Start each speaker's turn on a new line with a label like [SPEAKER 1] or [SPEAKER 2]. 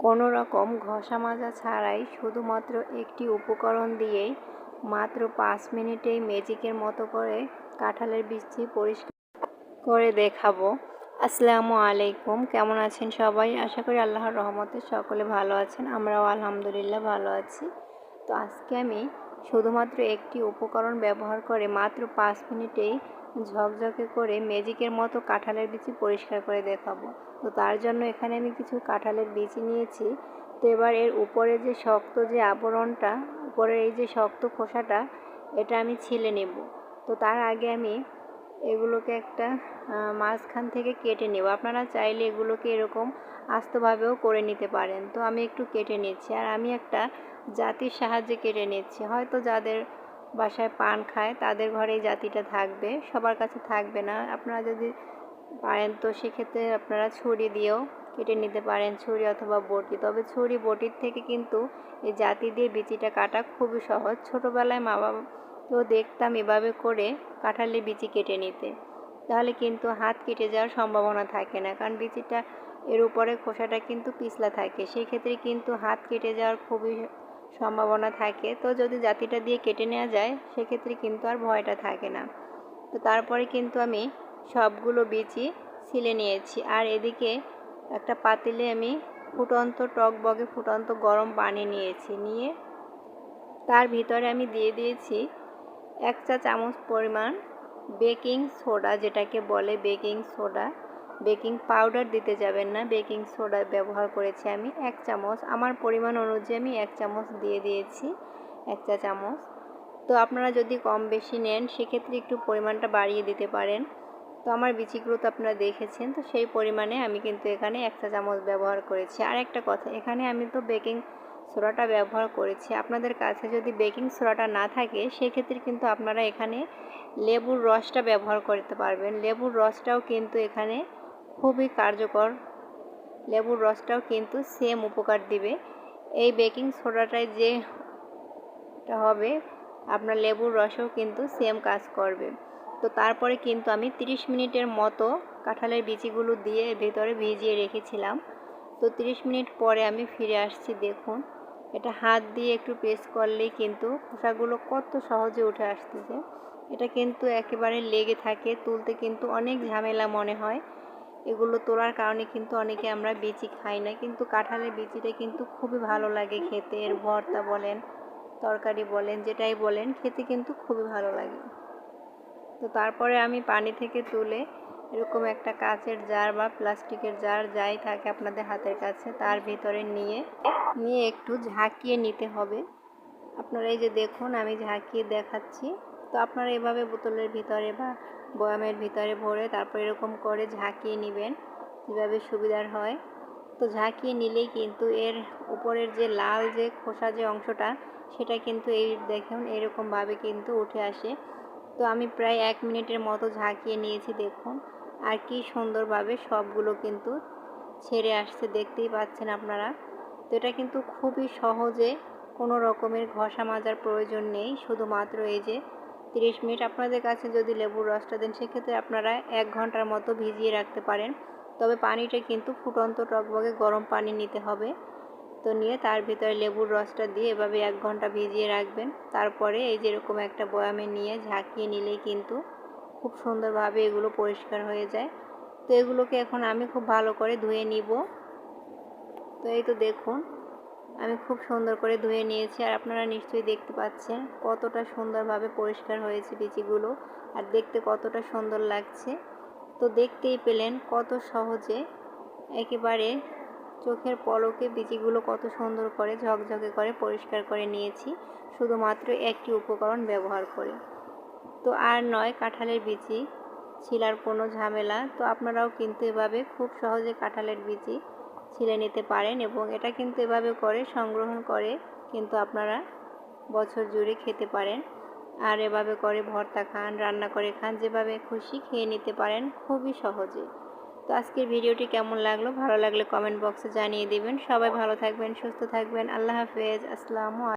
[SPEAKER 1] কোনো রকম ঘষা মাজা ছাড়াই শুধুমাত্র একটি উপকরণ দিয়েই মাত্র 5 মিনিটেই ম্যাজিকের মতো করে কাঁঠালের বীজটি পরিষ্কার করে দেখাবো। আসসালামু আলাইকুম, কেমন আছেন সবাই? আশা করি আল্লাহর রহমতে সকলে ভালো আছেন। আমরাও আলহামদুলিল্লাহ ভালো আছি। তো আজকে আমি শুধুমাত্র একটি উপকরণ ব্যবহার করে মাত্র 5 মিনিটেই ঝকঝকে করে ম্যাজিকের মতো কাঁঠালের বীজ পরিষ্কার করে দেখাবো। তো তার জন্য এখানে আমি কিছু কাঁঠালের বীজ নিয়েছি। তো এবার এর উপরে যে শক্ত যে আবরণটা, উপরের এই যে শক্ত খোসাটা, এটা আমি ছিলে নেব। তো তার আগে আমি এগুলোকে একটা মাঝখান থেকে কেটে নেব। আপনারা চাইলে এগুলোকে এরকম আস্তভাবেও করে নিতে পারেন। তো আমি একটু কেটে নিচ্ছি, আর আমি একটা জাতির সাহায্যে কেটে নিচ্ছি। হয়তো যাদের বাসায় পান খায় তাদের ঘরে এই জাতিটা থাকবে, সবার কাছে থাকবে না। আপনারা যদি পারেন তো সেক্ষেত্রে আপনারা ছুরি দিয়েও কেটে নিতে পারেন, ছুরি অথবা বটি। তবে ছুরি বটির থেকে কিন্তু এই জাতি দিয়ে বিচিটা কাটা খুবই সহজ। ছোটোবেলায় মা বাবাকেও দেখতাম এভাবে করে কাঁঠালের বিচি কেটে নিতে, তাহলে কিন্তু হাত কেটে যাওয়ার সম্ভাবনা থাকে না, কারণ বিচিটা এর উপরে খোসাটা কিন্তু পিছলা থাকে, সেই ক্ষেত্রে কিন্তু হাত কেটে যাওয়ার খুবই সম্ভাবনা থাকে। তো যদি জাতিটা দিয়ে কেটে নেওয়া যায় সেক্ষেত্রে কিন্তু আর ভয়টা থাকে না। তো তারপরে কিন্তু আমি সবগুলো বিচি ছিলে নিয়েছি, আর এদিকে একটা পাতিলে আমি ফুটন্ত টকবগে ফুটন্ত গরম পানি নিয়েছি। নিয়ে তার ভিতরে আমি দিয়ে দিয়েছি 1 চা চামচ পরিমাণ বেকিং সোডা, যেটাকে বলে বেকিং সোডা। বেকিং পাউডার দিতে যাবেন না, বেকিং সোডা ব্যবহার করেছি আমি 1 চামচ। আমার পরিমাণ অনুযায়ী আমি 1 চামচ দিয়ে দিয়েছি, 1 চা চামচ। তো আপনারা যদি কম বেশি নেন সেক্ষেত্রে একটু পরিমাণটা বাড়িয়ে দিতে পারেন। তো আমার বিচিগুলো তো আপনারা দেখেছেন, তো সেই পরিমাণে আমি কিন্তু এখানে 1 চা চামচ ব্যবহার করেছি। আর একটা কথা, এখানে আমি তো বেকিং সোডাটা ব্যবহার করেছি। আপনাদের কাছে যদি বেকিং সোডাটা না থাকে সেক্ষেত্রে কিন্তু আপনারা এখানে লেবুর রসটা ব্যবহার করতে পারবেন। লেবুর রসটাও কিন্তু এখানে খুবই কার্যকর, লেবুর রসটাও কিন্তু সেম উপকার দিবে। এই বেকিং সোডাটায় যেটা হবে, আপনার লেবুর রসও কিন্তু সেম কাজ করবে। তো তারপরে কিন্তু আমি 30 মিনিটের মতো কাঁঠালের বিচিগুলো দিয়ে ভেতরে ভিজিয়ে রেখেছিলাম। তো 30 মিনিট পরে আমি ফিরে আসছি। দেখুন, এটা হাত দিয়ে একটু প্রেস করলেই কিন্তু খোসাগুলো কত সহজে উঠে আসতেছে। এটা কিন্তু একেবারে লেগে থাকে, তুলতে কিন্তু অনেক ঝামেলা মনে হয়। এগুলো তোলার কারণে কিন্তু অনেকে আমরা বিচি খাই না, কিন্তু কাঁঠালের বিচিটা কিন্তু খুবই ভালো লাগে খেতে। এর ভর্তা বলেন, তরকারি বলেন, যেটাই বলেন, খেতে কিন্তু খুবই ভালো লাগে। তো তারপরে আমি পানি থেকে তুলে এরকম একটা কাচের জার বা প্লাস্টিকের জার, যাই থাকে আপনাদের হাতের কাছে, তার ভিতরে নিয়ে একটু ঝাঁকিয়ে নিতে হবে। আপনারা এই যে দেখুন আমি ঝাঁকিয়ে দেখাচ্ছি। তো আপনারা এভাবে বোতলের ভিতরে বা বয়ামের ভিতরে ভরে তারপর এরকম করে ঝাঁকিয়ে নেবেন, যেভাবে সুবিধার হয়। তো ঝাঁকিয়ে নিলেই কিন্তু এর উপরের যে লাল যে খোসা যে অংশটা, সেটা কিন্তু এই দেখুন এরকমভাবে কিন্তু উঠে আসে। তো আমি প্রায় 1 মিনিটের মতো ঝাঁকিয়ে নিয়েছি, দেখুন। আর কি সুন্দরভাবে সবগুলো কিন্তু ছেড়ে আসছে, দেখতেই পাচ্ছেন আপনারা। তো এটা কিন্তু খুবই সহজে, কোনো রকমের ঘষা মাজার প্রয়োজন নেই। শুধুমাত্র এই যে 30 মিনিট, আপনাদের কাছে যদি লেবুর রসটা দেন সেক্ষেত্রে আপনারা 1 ঘন্টার মতো ভিজিয়ে রাখতে পারেন। তবে পানিটা কিন্তু ফুটন্ত টকবগে গরম পানি নিতে হবে। তো নিয়ে তার ভিতরে লেবুর রসটা দিয়ে এভাবে 1 ঘন্টা ভিজিয়ে রাখবেন। তারপরে এই যেরকম একটা বয়ামে নিয়ে ঝাঁকিয়ে নিলেই কিন্তু খুব সুন্দরভাবে এগুলো পরিষ্কার হয়ে যায়। তো এগুলোকে এখন আমি খুব ভালো করে ধুয়ে নিব। তো এই তো দেখুন আমি খুব সুন্দর করে ধুয়ে নিয়েছি, আর আপনারা নিশ্চয়ই দেখতে পাচ্ছেন কতটা সুন্দরভাবে পরিষ্কার হয়েছে বিচিগুলো, আর দেখতে কতটা সুন্দর লাগছে। তো দেখতেই পেলেন কত সহজে, একেবারে চোখের পলকে বিচিগুলো কত সুন্দর করে ঝকঝকে করে পরিষ্কার করে নিয়েছি, শুধুমাত্র একটি উপকরণ ব্যবহার করে। তো আর নয় কাঁঠালের বিচি ছিলার কোনো ঝামেলা। তো আপনারাও কিন্তু এভাবে খুব সহজে কাঁঠালের বিচি ছিলে নিতে পারেন, এবং এটা কিন্তু এভাবে করে সংগ্রহণ করে কিন্তু আপনারা বছর জুড়ে খেতে পারেন। আর এভাবে করে ভর্তা খান, রান্না করে খান, যেভাবে খুশি খেয়ে নিতে পারেন খুবই সহজে। তো আজকের ভিডিওটি কেমন লাগলো, ভালো লাগলে কমেন্ট বক্সে জানিয়ে দিবেন। সবাই ভালো থাকবেন, সুস্থ থাকবেন। আল্লাহ হাফেজ। আসসালামু আলাইকুম।